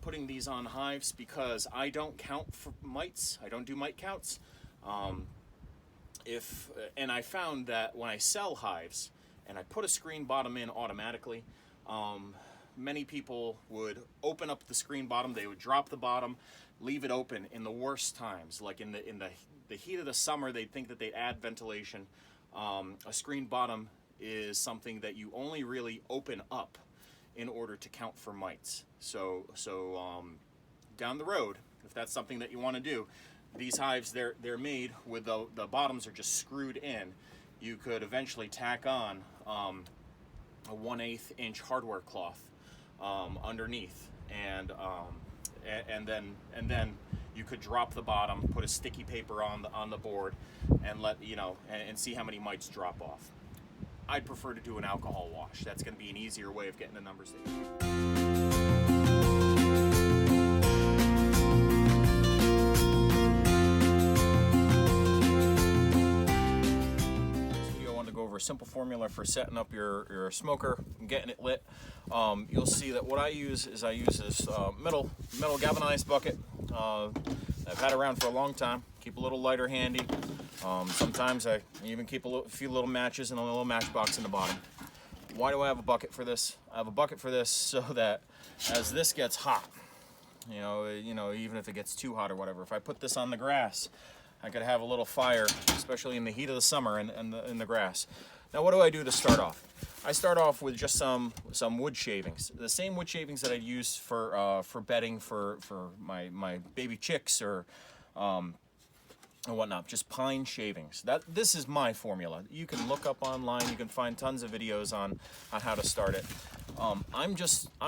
up putting these on hives because I don't count for mites. I don't do mite counts. And I found that when I sell hives and I put a screen bottom in automatically, many people would open up the screen bottom, they would drop the bottom, leave it open in the worst times, like in the heat of the summer. They'd think that they'd add ventilation. A screen bottom is something that you only really open up in order to count for mites. So down the road, if that's something that you want to do, these hives, they're made with the bottoms are just screwed in. You could eventually tack on a 1/8 inch hardware cloth underneath, and then you could drop the bottom, put a sticky paper on the board, and let and see how many mites drop off. I'd prefer to do an alcohol wash. That's going to be an easier way of getting the numbers there. Over a simple formula for setting up your smoker and getting it lit. You'll see that what I use is this metal galvanized bucket. I've had around for a long time. Keep a little lighter handy. Sometimes I even keep a few little matches and a little matchbox in the bottom. Why do I have a bucket for this? I have a bucket for this so that as this gets hot, even if it gets too hot or whatever, if I put this on the grass, I could have a little fire, especially in the heat of the summer in the grass. Now, what do I do to start off? I start off with just some wood shavings, the same wood shavings that I'd use for bedding for my baby chicks or whatnot. Just pine shavings. This is my formula. You can look up online. You can find tons of videos on how to start it. I'm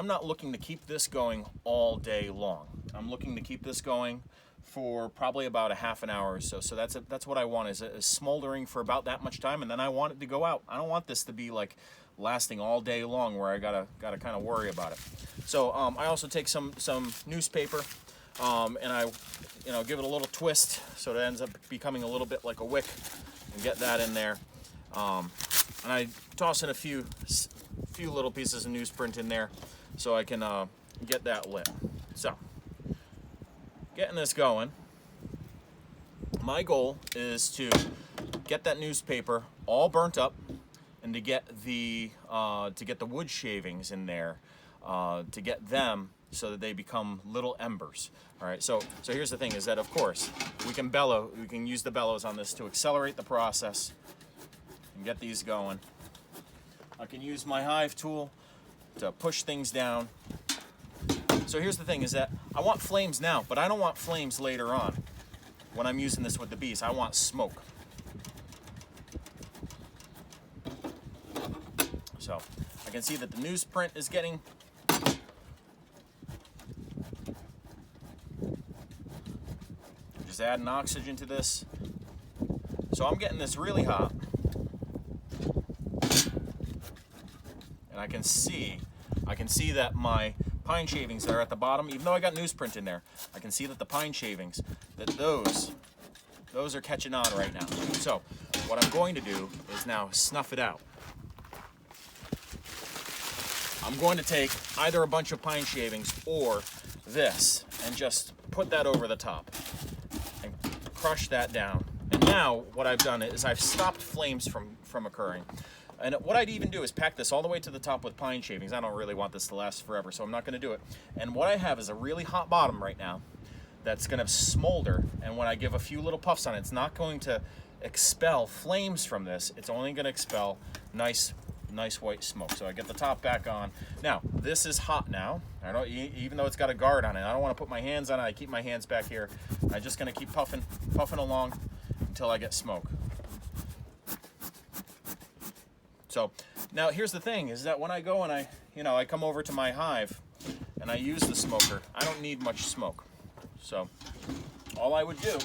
not looking to keep this going all day long. I'm looking to keep this going for probably about a half an hour or so. So that's what I want, is smoldering for about that much time, and then I want it to go out. I don't want this to be like lasting all day long where I gotta kind of worry about it. So I also take some newspaper and I give it a little twist so it ends up becoming a little bit like a wick, and get that in there. And I toss in a few little pieces of newsprint in there so I can get that lit. So, getting this going, my goal is to get that newspaper all burnt up and to get the wood shavings in there, to get them so that they become little embers. All right, so here's the thing, is that of course we can use the bellows on this to accelerate the process and get these going. I can use my hive tool to push things down. So here's the thing, is that I want flames now, but I don't want flames later on when I'm using this with the bees. I want smoke. So I can see that the newsprint is getting just adding oxygen to this. So I'm getting this really hot. And I can see that my pine shavings that are at the bottom, even though I got newsprint in there, I can see that the pine shavings, that those are catching on right now. So what I'm going to do is now snuff it out. I'm going to take either a bunch of pine shavings or this and just put that over the top and crush that down. And now what I've done is I've stopped flames from occurring. And what I'd even do is pack this all the way to the top with pine shavings. I don't really want this to last forever, so I'm not going to do it. And what I have is a really hot bottom right now that's going to smolder. And when I give a few little puffs on it, it's not going to expel flames from this. It's only going to expel nice white smoke. So I get the top back on. Now, this is hot now. Even though it's got a guard on it, I don't want to put my hands on it. I keep my hands back here. I'm just going to keep puffing along until I get smoke. So now here's the thing, is that when I go and I come over to my hive and I use the smoker, I don't need much smoke. So all I would do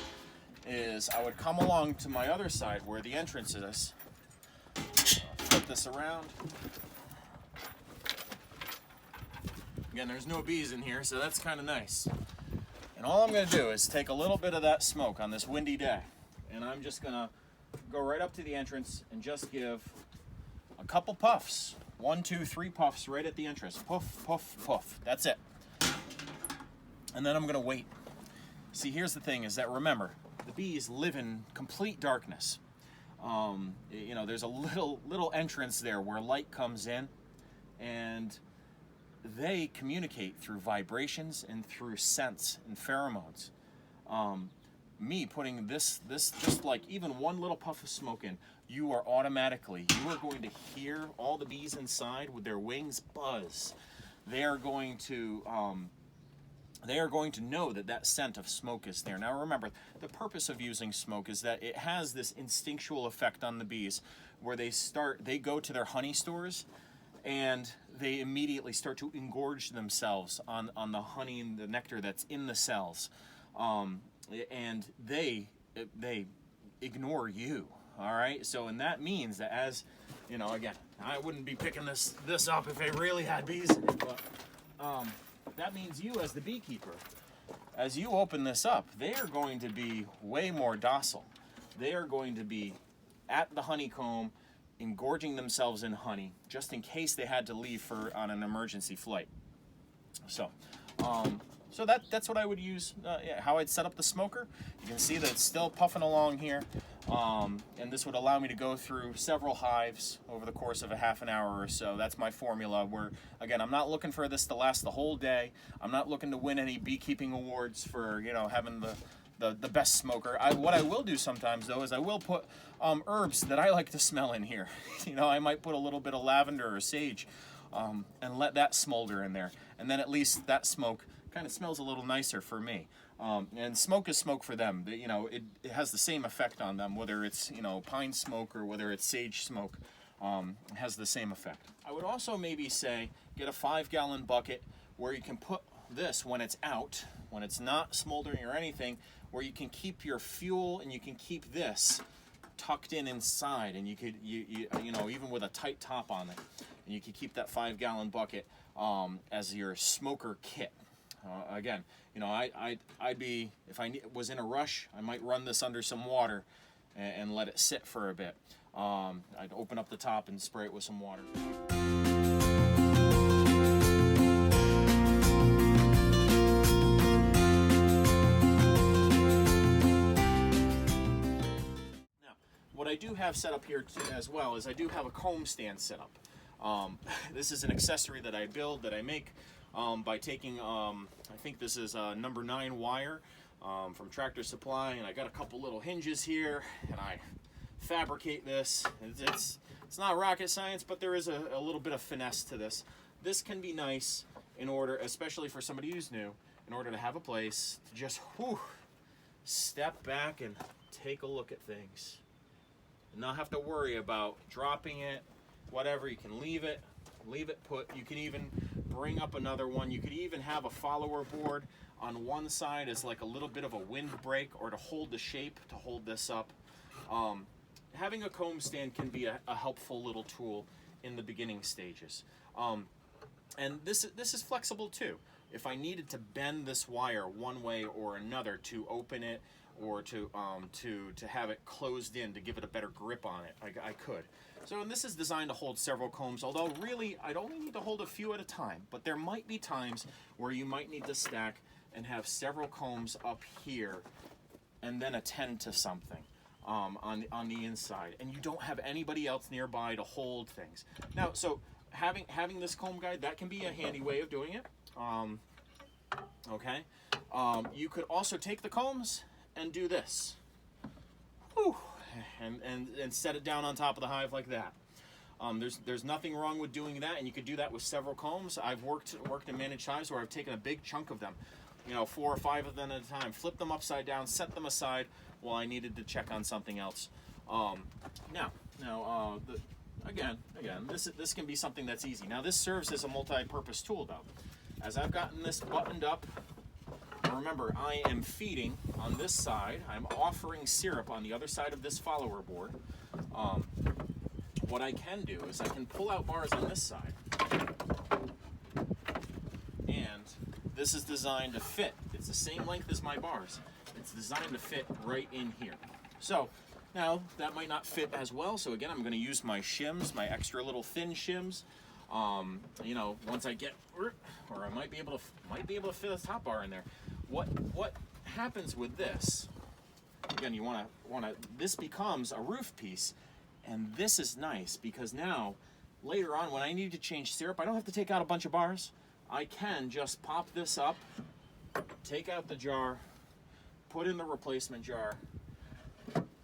is I would come along to my other side where the entrance is, flip this around. Again, there's no bees in here, so that's kind of nice. And all I'm going to do is take a little bit of that smoke on this windy day, and I'm just going to go right up to the entrance and just give a couple puffs. 1, 2, 3 puffs right at the entrance. Puff, puff, puff. That's it. and then I'm going to wait. See, here's the thing: is that remember, the bees live in complete darkness. You know, there's a little entrance there where light comes in, and they communicate through vibrations and through scents and pheromones. Me putting this just like even one little puff of smoke in, you are going to hear all the bees inside with their wings buzz. They are going to know that that scent of smoke is there. Now remember, the purpose of using smoke is that it has this instinctual effect on the bees where they go to their honey stores and they immediately start to engorge themselves on the honey and the nectar that's in the cells. And they ignore you, all right? So, and that means that, as you know, again, I wouldn't be picking this up if it really had bees in it, but that means you, as the beekeeper, as you open this up, they are going to be way more docile. They are going to be at the honeycomb, engorging themselves in honey, just in case they had to leave on an emergency flight. So, so that's what I would use, how I'd set up the smoker. You can see that it's still puffing along here, and this would allow me to go through several hives over the course of a half an hour or so. That's my formula, where, again, I'm not looking for this to last the whole day. I'm not looking to win any beekeeping awards for, you know, having the best smoker. What I will do sometimes, though, is I will put herbs that I like to smell in here. You know, I might put a little bit of lavender or sage and let that smolder in there. And then at least that smoke kind of smells a little nicer for me. And smoke is smoke for them. You know, it has the same effect on them, whether it's, you know, pine smoke or whether it's sage smoke. It has the same effect. I would also maybe say get a 5-gallon bucket where you can put this when it's out, when it's not smoldering or anything, where you can keep your fuel and you can keep this tucked in inside, and you could you know, even with a tight top on it, and you could keep that 5-gallon bucket as your smoker kit. Again, you know, I'd be, if I was in a rush, I might run this under some water and let it sit for a bit. I'd open up the top and spray it with some water. What I do have set up here as well is I do have a comb stand set up. This is an accessory that I build, that I make by taking, I think this is number 9 wire from Tractor Supply, and I got a couple little hinges here, and I fabricate this. It's not rocket science, but there is a little bit of finesse to this. This can be nice in order, especially for somebody who's new, in order to have a place to just step back and take a look at things. Not have to worry about dropping it, whatever. You can leave it put. You can even bring up another one. You could even have a follower board on one side as like a little bit of a windbreak, or to hold the shape, to hold this up. Having a comb stand can be a helpful little tool in the beginning stages. And this is flexible too. If I needed to bend this wire one way or another to open it, or to have it closed in to give it a better grip on it, I could. So, and this is designed to hold several combs, although really I'd only need to hold a few at a time, but there might be times where you might need to stack and have several combs up here and then attend to something on the inside, and you don't have anybody else nearby to hold things. Now, so having this comb guide, that can be a handy way of doing it. Okay, you could also take the combs and do this. Whew. And set it down on top of the hive like that. There's nothing wrong with doing that, and you could do that with several combs. I've worked in managed hives where I've taken a big chunk of them, you know, 4 or 5 of them at a time, flip them upside down, set them aside while I needed to check on something else. Again, this can be something that's easy. Now, this serves as a multi-purpose tool, though. As I've gotten this buttoned up, remember, I am feeding on this side. I'm offering syrup on the other side of this follower board. What I can do is I can pull out bars on this side, and this is designed to fit. It's the same length as my bars. It's designed to fit right in here. So now that might not fit as well, so again, I'm going to use my shims, my extra little thin shims. You know, once I get, or I might be able to fit a top bar in there. What happens with this? Again, you want to. This becomes a roof piece, and this is nice because now, later on, when I need to change syrup, I don't have to take out a bunch of bars. I can just pop this up, take out the jar, put in the replacement jar,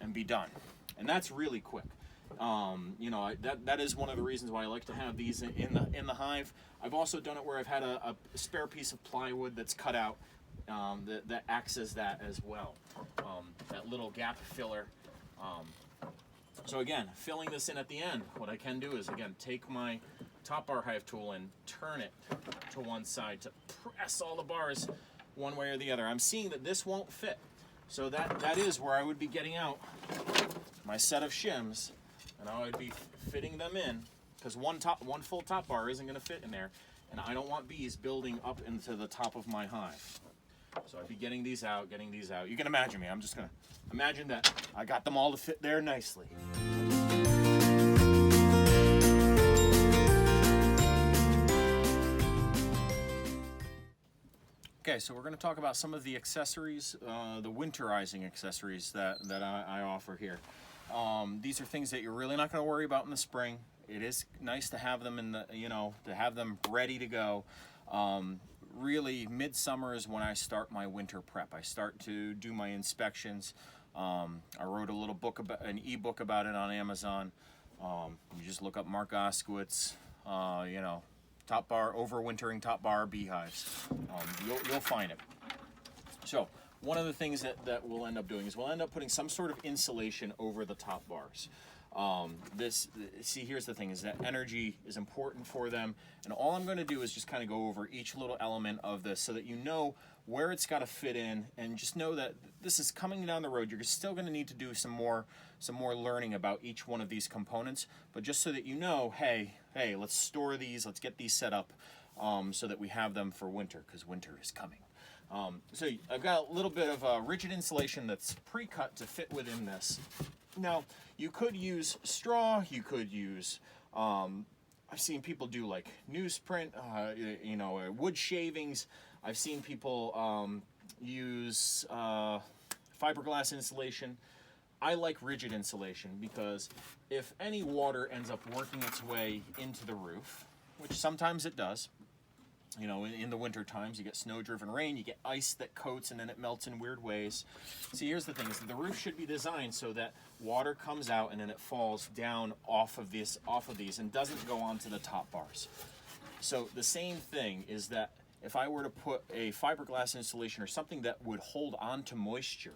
and be done. And that's really quick. You know, that is one of the reasons why I like to have these in the Hive. I've also done it where I've had a spare piece of plywood that's cut out that acts as that as well. That little gap filler. So again, filling this in at the end, what I can do is, again, take my top bar Hive tool and turn it to one side to press all the bars one way or the other. I'm seeing that this won't fit. So that is where I would be getting out my set of shims, and I would be fitting them in, because one full top bar isn't going to fit in there, and I don't want bees building up into the top of my hive. So I'd be getting these out. You can imagine me. I'm just going to imagine that I got them all to fit there nicely. Okay, so we're going to talk about some of the accessories, the winterizing accessories that I offer here. These are things that you're really not going to worry about in the spring. It is nice to have them in the, you know, to have them ready to go. Really, midsummer is when I start my winter prep. I start to do my inspections. I wrote a little book about an ebook about it on Amazon. You just look up Mark Oskowitz, you know, top bar, overwintering top bar beehives. You'll find it. So one of the things that we'll end up doing is we'll end up putting some sort of insulation over the top bars. See, here's the thing, is that energy is important for them, and all I'm going to do is just kind of go over each little element of this so that you know where it's got to fit in, and just know that this is coming down the road. You're still going to need to do some more learning about each one of these components, but just so that you know, hey, let's store these, let's get these set up so that we have them for winter, because winter is coming. So I've got a little bit of rigid insulation that's pre-cut to fit within this. Now, you could use straw, you could use, I've seen people do like newsprint, you know, wood shavings. I've seen people use fiberglass insulation. I like rigid insulation because if any water ends up working its way into the roof, which sometimes it does, you know, in the winter times, you get snow-driven rain, you get ice that coats and then it melts in weird ways. See, here's the thing, is that the roof should be designed so that water comes out and then it falls down off of these and doesn't go onto the top bars. So the same thing is that if I were to put a fiberglass insulation or something that would hold on to moisture,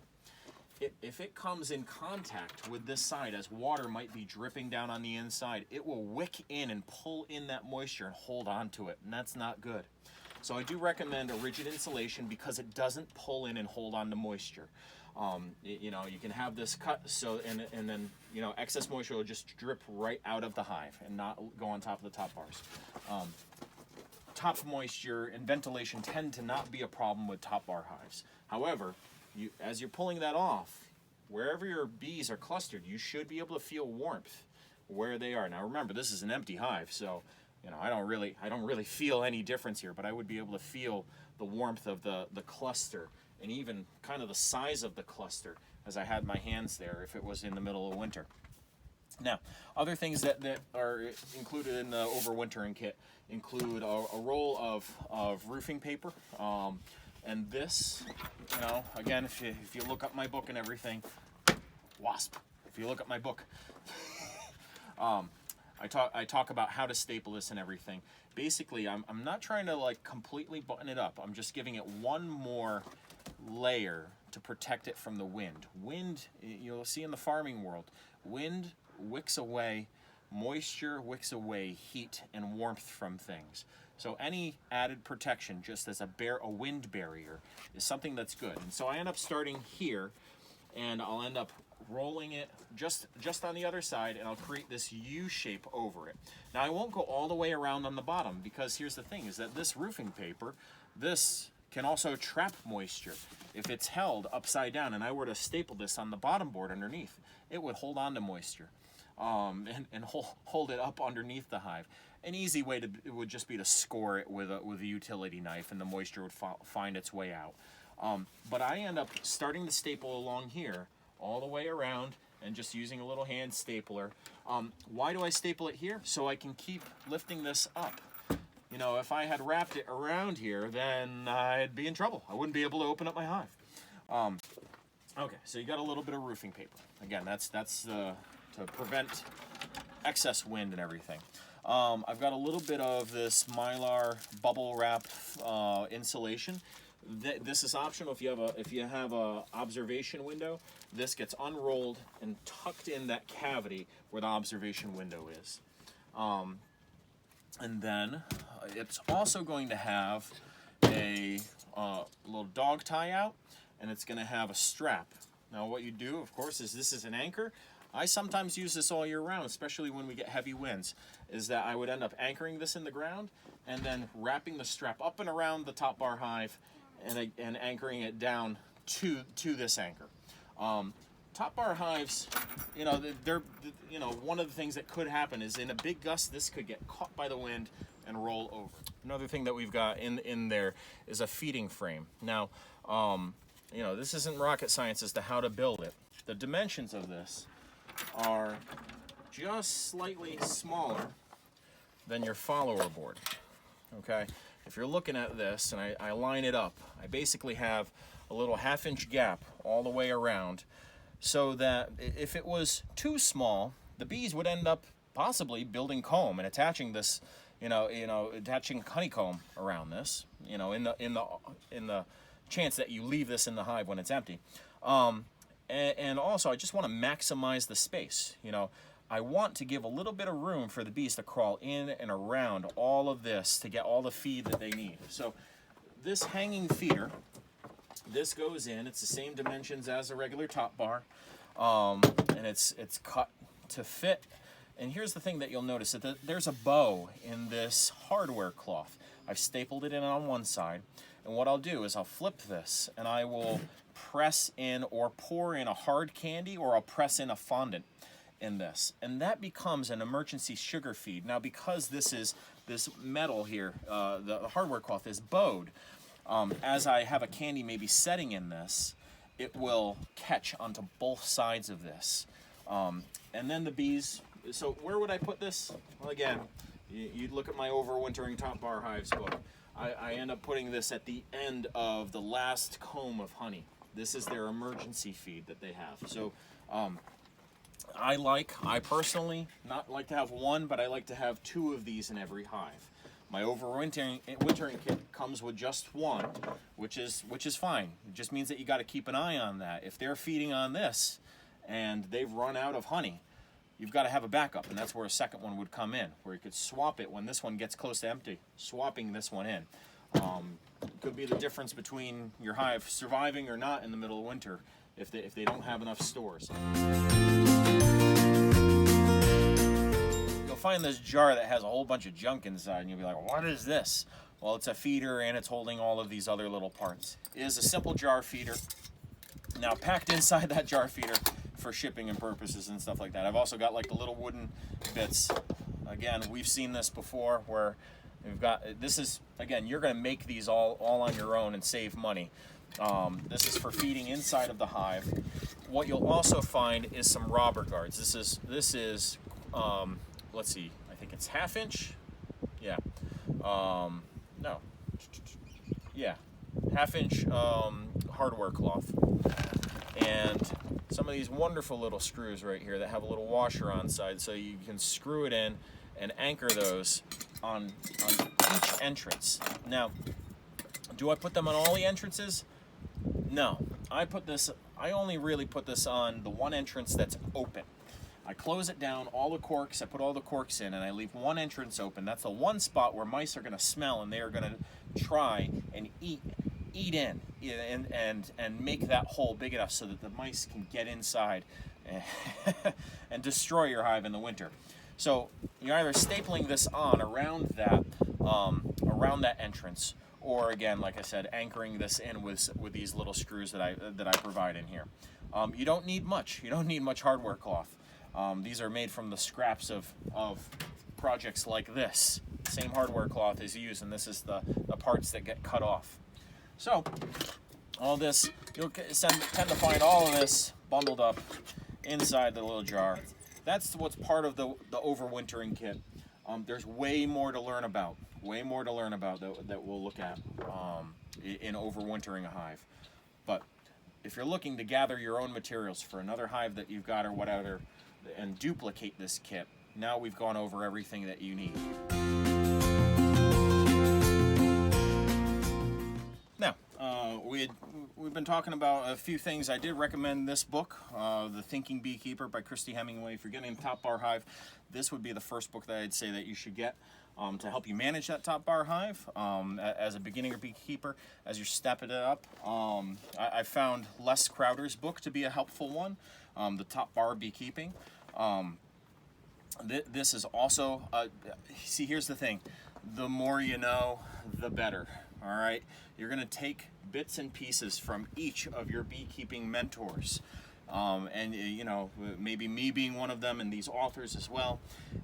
if it comes in contact with this side, as water might be dripping down on the inside, it will wick in and pull in that moisture and hold on to it, and that's not good. So I do recommend a rigid insulation because it doesn't pull in and hold on to moisture. You know, you can have this cut so, and then, you know, excess moisture will just drip right out of the hive and not go on top of the top bars. Top moisture and ventilation tend to not be a problem with top bar hives. However, as you're pulling that off, wherever your bees are clustered, you should be able to feel warmth where they are. Now remember, this is an empty hive, so you know I don't really feel any difference here, but I would be able to feel the warmth of the cluster and even kind of the size of the cluster as I had my hands there if it was in the middle of winter. Now, other things that are included in the overwintering kit include a roll of roofing paper. And this, you know, again, if you look up my book and everything, wasp. If you look up my book, I talk about how to staple this and everything. Basically, I'm not trying to like completely button it up. I'm just giving it one more layer to protect it from the wind. Wind, you'll see in the farming world, wind wicks away moisture, wicks away heat and warmth from things. So any added protection, just as a wind barrier, is something that's good. And so I end up starting here, and I'll end up rolling it just on the other side, and I'll create this U shape over it. Now I won't go all the way around on the bottom, because here's the thing, is that this roofing paper, this can also trap moisture. If it's held upside down, and I were to staple this on the bottom board underneath, it would hold on to moisture. And hold it up underneath the hive. An easy way to it would just be to score it with a utility knife, and the moisture would find its way out. But I end up starting the staple along here all the way around and just using a little hand stapler. Why do I staple it here? So I can keep lifting this up. You know, if I had wrapped it around here, then I'd be in trouble. I wouldn't be able to open up my hive. Okay, so you got a little bit of roofing paper. Again, that's to prevent excess wind and everything. I've got a little bit of this Mylar bubble wrap insulation. This is optional if you have a observation window. This gets unrolled and tucked in that cavity where the observation window is. And then it's also going to have a little dog tie out, and it's going to have a strap. Now what you do, of course, is this is an anchor. I sometimes use this all year round, especially when we get heavy winds, is that I would end up anchoring this in the ground and then wrapping the strap up and around the top bar hive and anchoring it down to this anchor. Top bar hives, you know, they're one of the things that could happen is in a big gust, this could get caught by the wind and roll over. Another thing that we've got in there is a feeding frame. Now, you know, this isn't rocket science as to how to build it. The dimensions of this are just slightly smaller than your follower board. Okay, if you're looking at this and I line it up, I basically have a little 1/2-inch gap all the way around, so that if it was too small, the bees would end up possibly building comb and attaching this, attaching honeycomb around this, in the chance that you leave this in the hive when it's empty. And also, I just want to maximize the space. I want to give a little bit of room for the bees to crawl in and around all of this to get all the feed that they need. So this hanging feeder, this goes in. It's the same dimensions as a regular top bar, and it's cut to fit. And here's the thing that you'll notice, that there's a bow in this hardware cloth. I've stapled it in on one side, and what I'll do is I'll flip this and I will press in or pour in a hard candy, or I'll press in a fondant in this, and that becomes an emergency sugar feed. Now, because this metal here, the hardware cloth is bowed, as I have a candy maybe setting in this, it will catch onto both sides of this, and then the bees. So where would I put this? Well, again, you'd look at my overwintering top bar hives book. I end up putting this at the end of the last comb of honey. This is their emergency feed that they have. So I personally not like to have one, but I like to have 2 of these in every hive. My overwintering kit comes with just one, which is fine. It just means that you got to keep an eye on that. If they're feeding on this and they've run out of honey, you've got to have a backup, and that's where a second one would come in, where you could swap it when this one gets close to empty, swapping this one in. Could be the difference between your hive surviving or not in the middle of winter if they don't have enough stores. You'll find this jar that has a whole bunch of junk inside, and you'll be like, what is this? Well, it's a feeder, and it's holding all of these other little parts. It is a simple jar feeder. Now, packed inside that jar feeder for shipping and purposes and stuff like that, I've also got like the little wooden bits. Again, we've seen this before, where we've got, this is, again, you're going to make these all on your own and save money. This is for feeding inside of the hive. What you'll also find is some robber guards. This is let's see, I think it's 1/2-inch. Yeah. No. Yeah. 1/2-inch hardware cloth. And some of these wonderful little screws right here that have a little washer on side, so you can screw it in and anchor those on each entrance. Now, do I put them on all the entrances? No. I only really put this on the one entrance that's open. I close it down, all the corks, I put all the corks in, and I leave one entrance open. That's the one spot where mice are going to smell, and they are going to try and eat in and make that hole big enough so that the mice can get inside and destroy your hive in the winter. So you're either stapling this on around that entrance, or again, like I said, anchoring this in with these little screws that I provide in here. You don't need much. You don't need much hardware cloth. These are made from the scraps of projects like this. Same hardware cloth is used, and this is the parts that get cut off. So all this, you'll tend to find all of this bundled up inside the little jar. That's what's part of the overwintering kit. There's way more to learn about, that we'll look at in overwintering a hive. But if you're looking to gather your own materials for another hive that you've got or whatever, and duplicate this kit, now we've gone over everything that you need. Now, we've been talking about a few things. I did recommend this book, The Thinking Beekeeper by Christy Hemingway. If you're getting a top bar hive, this would be the first book that I'd say that you should get to help you manage that top bar hive as a beginner beekeeper, as you're stepping it up. I found Les Crowder's book to be a helpful one, The Top Bar Beekeeping. This is also, see, here's the thing. The more you know, the better. All right, you're going to take bits and pieces from each of your beekeeping mentors, and you know, maybe me being one of them, and these authors as well,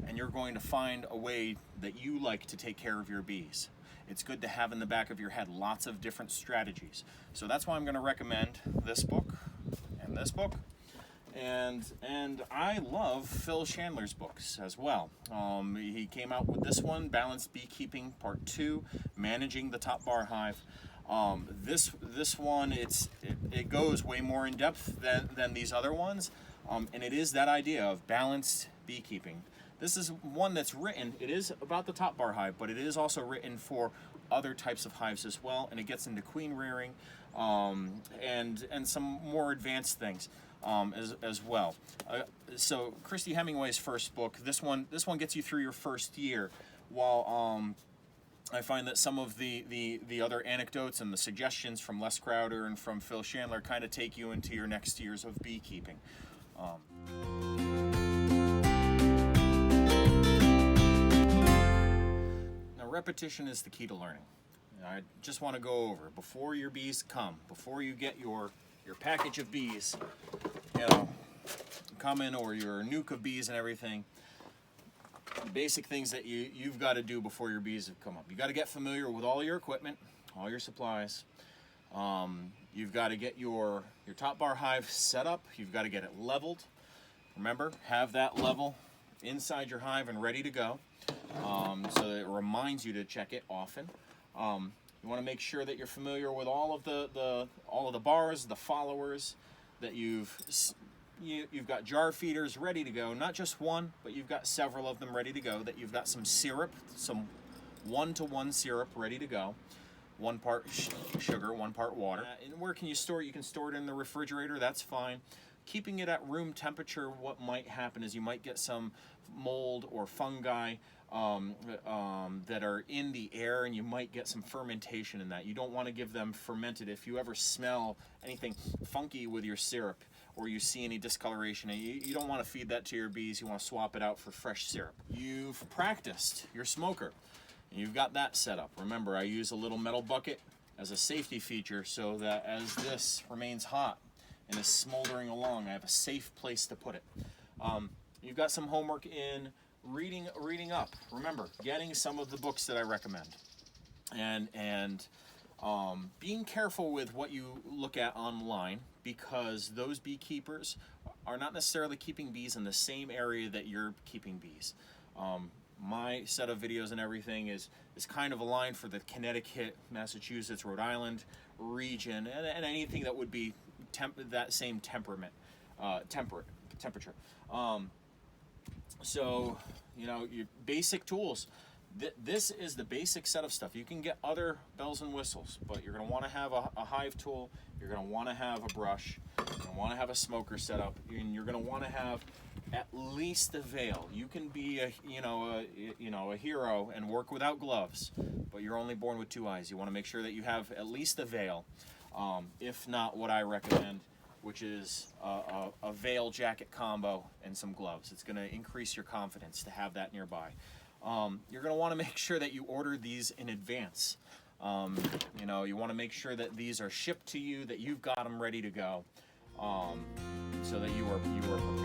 and you're going to find a way that you like to take care of your bees. It's good to have in the back of your head lots of different strategies. So that's why I'm going to recommend this book and this book. And I love Phil Chandler's books as well. He came out with this one, Balanced Beekeeping Part 2, Managing the Top Bar Hive. This one, it goes way more in depth than these other ones, and it is that idea of balanced beekeeping. This is one that's written, it is about the top bar hive, but it is also written for other types of hives as well, and it gets into queen rearing and some more advanced things. As well. So Christy Hemingway's first book, this one gets you through your first year, while I find that some of the other anecdotes and the suggestions from Les Crowder and from Phil Chandler kind of take you into your next years of beekeeping. Now, repetition is the key to learning. I just want to go over, before your bees come, before you get your package of bees, you know, coming, or your nuke of bees and everything, the basic things that you've got to do before your bees have come up. You got to get familiar with all your equipment, all your supplies. You've got to get your top bar hive set up. You've got to get it leveled. Remember, have that level inside your hive and ready to go, so that it reminds you to check it often. You want to make sure that you're familiar with all of the bars, the followers, that you've got jar feeders ready to go, not just one, but you've got several of them ready to go, that you've got some syrup, some 1-to-1 syrup ready to go, 1 part sugar, 1 part water. And where can you store it? You can store it in the refrigerator, that's fine. Keeping it at room temperature, what might happen is you might get some mold or fungi that are in the air, and you might get some fermentation in that. You don't want to give them fermented. If you ever smell anything funky with your syrup, or you see any discoloration, you don't want to feed that to your bees. You want to swap it out for fresh syrup. You've practiced your smoker, and you've got that set up. Remember, I use a little metal bucket as a safety feature, so that as this remains hot and is smoldering along, I have a safe place to put it. You've got some homework in reading up. Remember, getting some of the books that I recommend, and being careful with what you look at online, because those beekeepers are not necessarily keeping bees in the same area that you're keeping bees. My set of videos and everything is kind of aligned for the Connecticut, Massachusetts, Rhode Island region, and anything that would be that same temperature. So, you know, your basic tools. This is the basic set of stuff. You can get other bells and whistles, but you're going to want to have a hive tool. You're going to want to have a brush. You're going to want to have a smoker set up, and you're going to want to have at least a veil. You can be a hero and work without gloves, but you're only born with 2 eyes. You want to make sure that you have at least a veil. If not, what I recommend, which is a veil jacket combo and some gloves. It's going to increase your confidence to have that nearby. You're going to want to make sure that you order these in advance. You know, you want to make sure that these are shipped to you, that you've got them ready to go, so that you are prepared.